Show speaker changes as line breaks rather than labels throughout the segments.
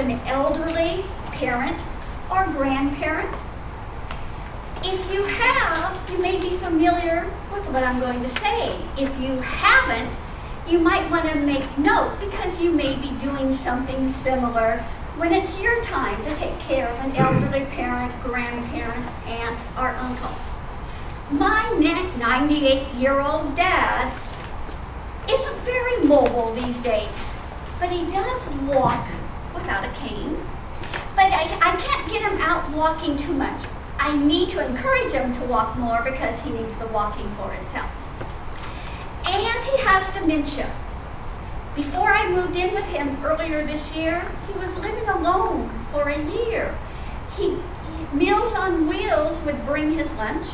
an elderly parent or grandparent? If you have, you may be familiar with what I'm going to say. If you haven't, you might want to make note because you may be doing something similar when it's your time to take care of an elderly parent, grandparent, aunt, or uncle. My 98-year-old dad isn't very mobile these days, but he does walk without a cane. But I can't get him out walking too much. I need to encourage him to walk more because he needs the walking for his health. And he has dementia. Before I moved in with him earlier this year, he was living alone for a year. Meals on Wheels would bring his lunch.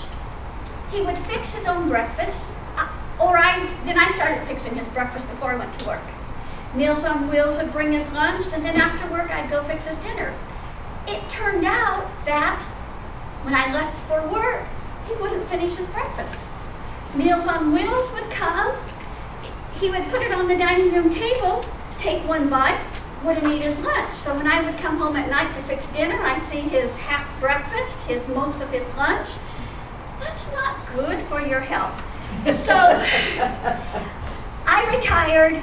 He would fix his own breakfast, then I started fixing his breakfast before I went to work. Meals on Wheels would bring his lunch, and then after work I'd go fix his dinner. It turned out that when I left for work, he wouldn't finish his breakfast. Meals on Wheels would come, he would put it on the dining room table, take one bite, wouldn't eat his lunch. So when I would come home at night to fix dinner, I see his half breakfast, most of his lunch. That's not good for your health. So I retired,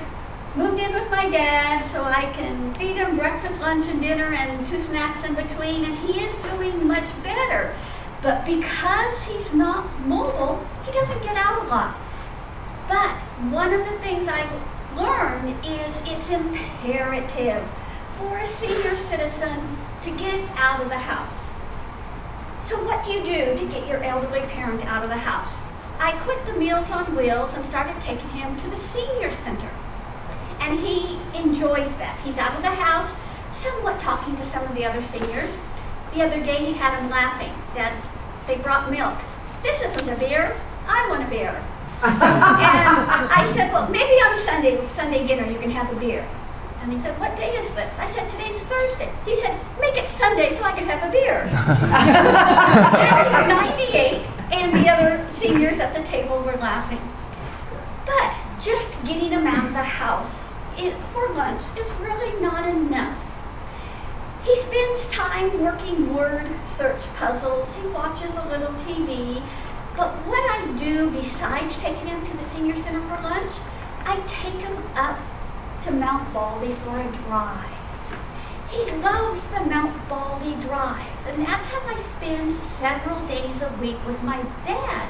moved in with my dad so I can feed him breakfast, lunch, and dinner and 2 snacks in between, and he is doing much better. But because he's not mobile, he doesn't get out a lot. But one of the things I've learned is it's imperative for a senior citizen to get out of the house. So what do you do to get your elderly parent out of the house? I quit the Meals on Wheels and started taking him to the senior center. And he enjoys that. He's out of the house, somewhat talking to some of the other seniors. The other day he had them laughing that they brought milk. This isn't a beer, I want a beer. And I said, well, maybe on Sunday dinner you can have a beer. And he said, what day is this? I said, today's Thursday. He said, make it Sunday so I can have a beer. And he's 98, and the other seniors at the table were laughing. But just getting him out of the house for lunch is really not enough. He spends time working word search puzzles. He watches a little TV. But what I do besides taking him to the senior center for lunch, I take him up to Mount Baldy for a drive. He loves the Mount Baldy drives, and that's how I spend several days a week with my dad.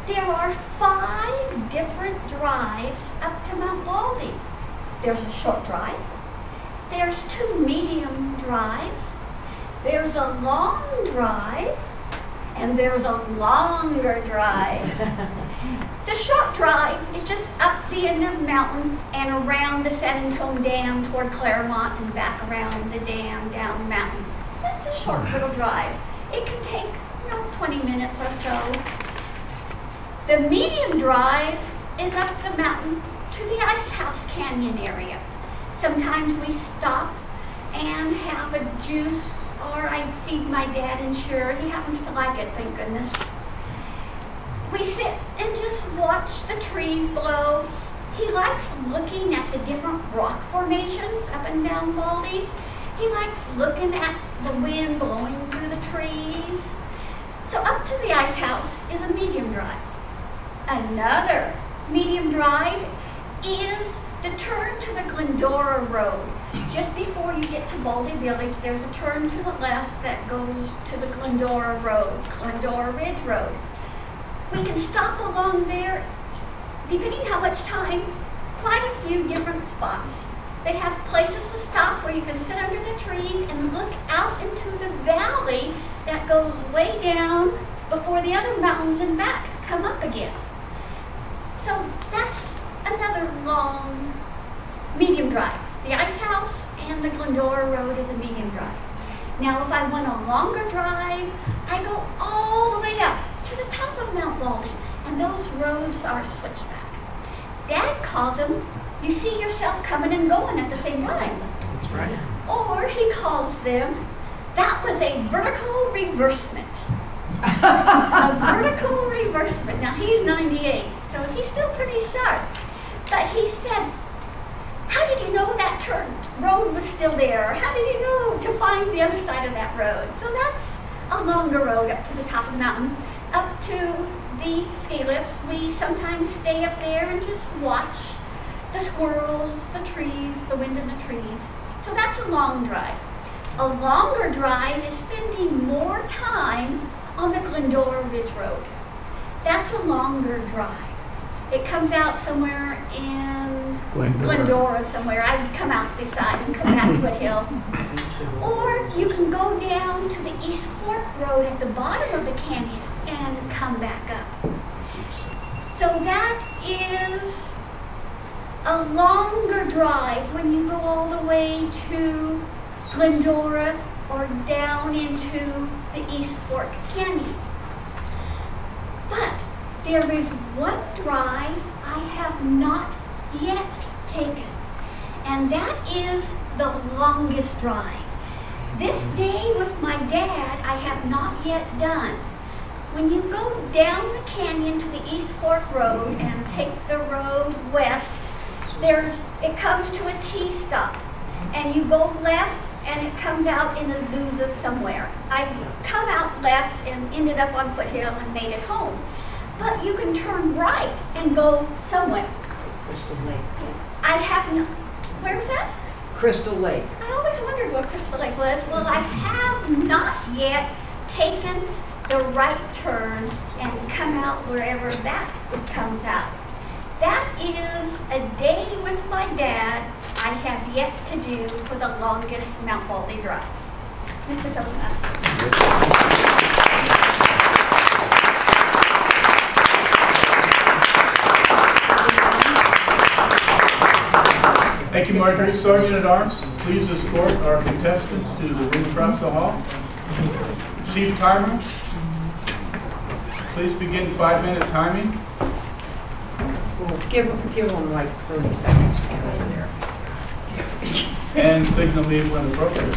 There are 5 different drives up to Mount Baldy. There's a short drive, there's 2 medium drives, there's a long drive, and there's a longer drive. The short drive is just up the end of the mountain and around the San Antonio Dam toward Claremont and back around the dam down the mountain. That's a short little drive. It can take 20 minutes or so. The medium drive is up the mountain to the Ice House Canyon area. Sometimes we stop and have a juice, or I feed my dad Ensure. He happens to like it, thank goodness. We sit and just watch the trees blow. He likes looking at the different rock formations up and down Baldy. He likes looking at the wind blowing through the trees. So up to the Ice House is a medium drive. Another medium drive is the turn to the Glendora Road. Just before you get to Baldy Village, there's a turn to the left that goes to the Glendora Road, Glendora Ridge Road. We can stop along there, depending how much time, quite a few different spots. They have places to stop where you can sit under the trees and look out into the valley that goes way down before the other mountains and back come up again. So that's another long medium drive. The Ice House and the Glendora Road is a medium drive. Now if I want a longer drive, I go all the way up to the top of Mount Baldy, and those roads are switchback. Dad calls them, you see yourself coming and going at the same time.
That's right.
Or he calls them, that was a vertical reversement. A vertical reversement. Now he's 98, so he's still pretty sharp. But he said, how did you know that road was still there? How did you know to find the other side of that road? So that's a longer road up to the top of the mountain. Up to the ski lifts, we sometimes stay up there and just watch the squirrels, the trees, the wind in the trees. So that's a long drive. A longer drive is spending more time on the Glendora Ridge Road. That's a longer drive. It comes out somewhere in Glendora somewhere. I come out this side and come back Foothill. Or you can go down to the East Fork Road at the bottom of the canyon and come back up. So that is a longer drive when you go all the way to Glendora or down into the East Fork Canyon. But there is one drive I have not yet taken, and that is the longest drive. This day with my dad I have not yet done. When you go down the canyon to the East Fork Road and take the road west, it comes to a T-stop, and you go left and it comes out in Azusa somewhere. I come out left and ended up on Foothill and made it home. But you can turn right and go somewhere.
Crystal Lake.
I have no, where was that?
Crystal Lake.
I always wondered what Crystal Lake was. Well, I have not yet taken the right turn and come out wherever that comes out. That is a day with my dad I have yet to do for the longest Mount Baldy drive. Mr. Toastmaster.
Thank you, Marjorie. Sergeant at Arms, please escort our contestants to the room across the hall. Chief Timer, please begin 5-minute timing.
We'll give them like 30 seconds to get over there.
And signal me when appropriate.